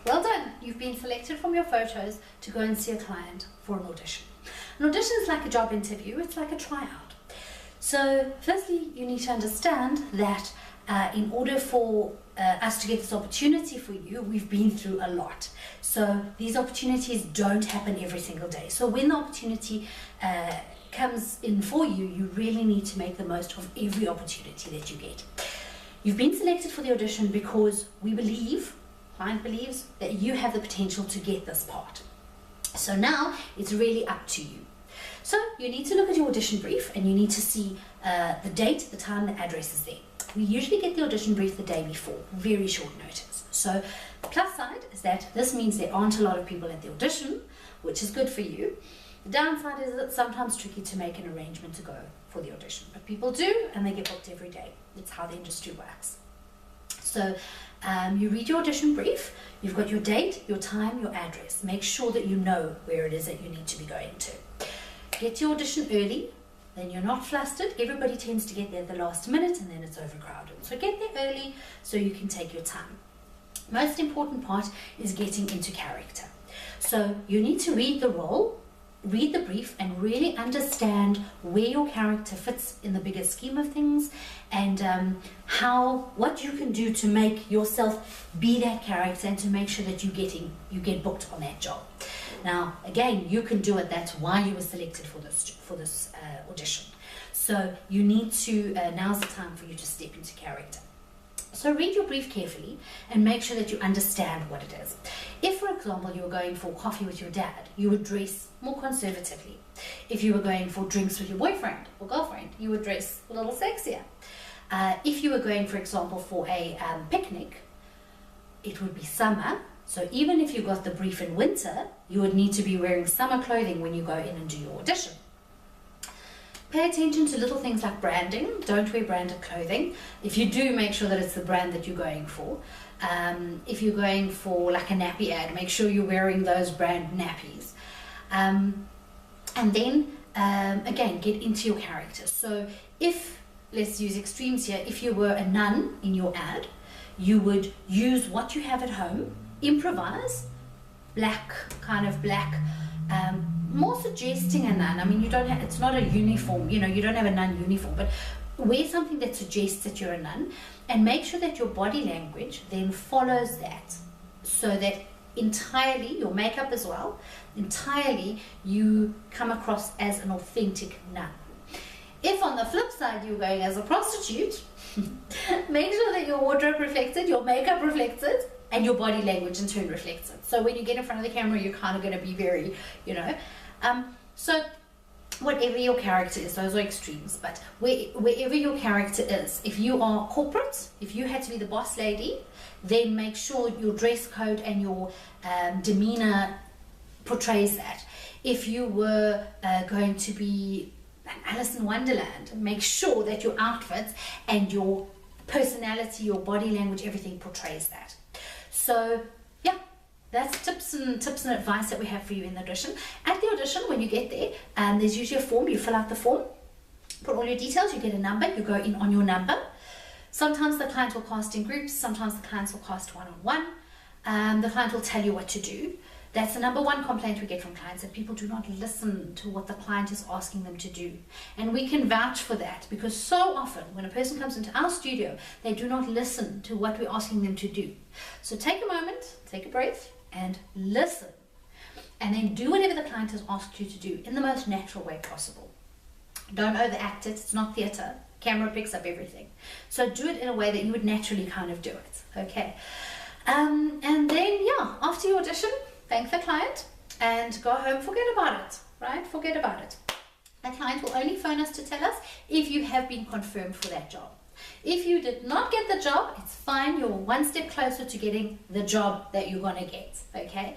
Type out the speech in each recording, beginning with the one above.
well done, you've been selected from your photos to go and see a client for an audition. An audition is like a job interview, it's like a tryout. So firstly, you need to understand that in order for us to get this opportunity for you, we've been through a lot. So these opportunities don't happen every single day. So when the opportunity comes in for you, you really need to make the most of every opportunity that you get. You've been selected for the audition because we believe, client believes, that you have the potential to get this part. So now it's really up to you. So you need to look at your audition brief and you need to see the date, the time, the address is there. We usually get the audition brief the day before, very short notice. So the plus side is that this means there aren't a lot of people at the audition, which is good for you. The downside is that it's sometimes tricky to make an arrangement to go for the audition, but people do and they get booked every day. It's how the industry works. So you read your audition brief, you've got your date, your time, your address. Make sure that you know where it is that you need to be going to. Get your audition early, then you're not flustered. Everybody tends to get there at the last minute and then it's overcrowded. So get there early so you can take your time. Most important part is getting into character. So you need to read the role, read the brief and really understand where your character fits in the bigger scheme of things and what you can do to make yourself be that character and to make sure that you get booked on that job. Now again, you can do it, that's why you were selected for this audition. So you need to, now's the time for you to step into character. So read your brief carefully and make sure that you understand what it is. If, for example, you were going for coffee with your dad, you would dress more conservatively. If you were going for drinks with your boyfriend or girlfriend, you would dress a little sexier. If you were going, for example, for a picnic, it would be summer. So even if you got the brief in winter, you would need to be wearing summer clothing when you go in and do your audition. Pay attention to little things like branding. Don't wear branded clothing. If you do, make sure that it's the brand that you're going for. If you're going for like a nappy ad, make sure you're wearing those brand nappies. And then, again, get into your character. So if, let's use extremes here, if you were a nun in your ad, you would use what you have at home, improvise, black, more suggesting a nun. I mean, you don't have, it's not a uniform, you don't have a nun uniform, but wear something that suggests that you're a nun and make sure that your body language then follows that, so that entirely, your makeup as well, entirely you come across as an authentic nun. If on the flip side you're going as a prostitute, make sure that your wardrobe reflects it, your makeup reflects it, and your body language in turn reflects it. So when you get in front of the camera, you're kind of going to be very, so whatever your character is, those are extremes, but wherever your character is, if you are corporate, if you had to be the boss lady, then make sure your dress code and your demeanor portrays that. If you were going to be an Alice in Wonderland, make sure that your outfits and your personality, your body language, everything portrays that. So yeah, that's tips and advice that we have for you in the audition. At the audition, when you get there, there's usually a form. You fill out the form, put all your details, you get a number, you go in on your number. Sometimes the client will cast in groups, sometimes the clients will cast one-on-one. The client will tell you what to do. That's the number one complaint we get from clients, that people do not listen to what the client is asking them to do. And we can vouch for that, because so often when a person comes into our studio, they do not listen to what we're asking them to do. So take a moment, take a breath, and listen. And then do whatever the client has asked you to do in the most natural way possible. Don't overact it, it's not theatre. Camera picks up everything. So do it in a way that you would naturally kind of do it, okay? And then, yeah, after your audition, thank the client and go home, forget about it, right? Forget about it. The client will only phone us to tell us if you have been confirmed for that job. If you did not get the job, it's fine. You're one step closer to getting the job that you're going to get, okay?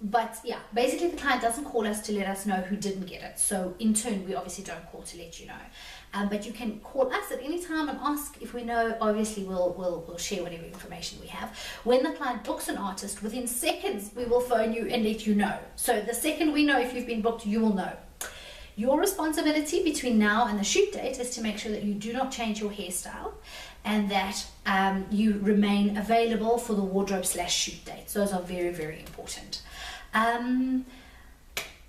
But yeah, basically the client doesn't call us to let us know who didn't get it. So in turn, we obviously don't call to let you know. But you can call us at any time and ask if we know. Obviously, we'll share whatever information we have. When the client books an artist, within seconds, we will phone you and let you know. So the second we know if you've been booked, you will know. Your responsibility between now and the shoot date is to make sure that you do not change your hairstyle, and that you remain available for the wardrobe / shoot dates. Those are very, very important. And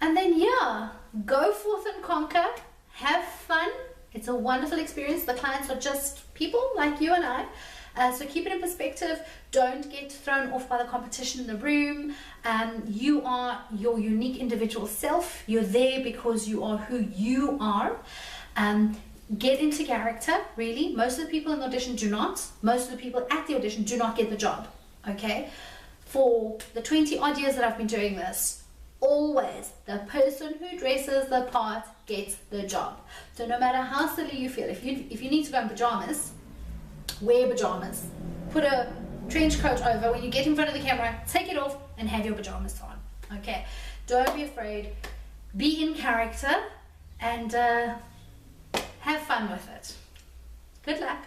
then, yeah, go forth and conquer, have fun. It's a wonderful experience. The clients are just people like you and I. So keep it in perspective. Don't get thrown off by the competition in the room. You are your unique individual self. You're there because you are who you are. Get into character, really. Most of the people in the audition do not. Most of the people at the audition do not get the job, okay? For the 20 odd years that I've been doing this, always the person who dresses the part gets the job. So no matter how silly you feel, if you need to go in pajamas, wear pajamas. Put a trench coat over. When you get in front of the camera, take it off and have your pajamas on, okay? Don't be afraid. Be in character and have fun with it. Good luck.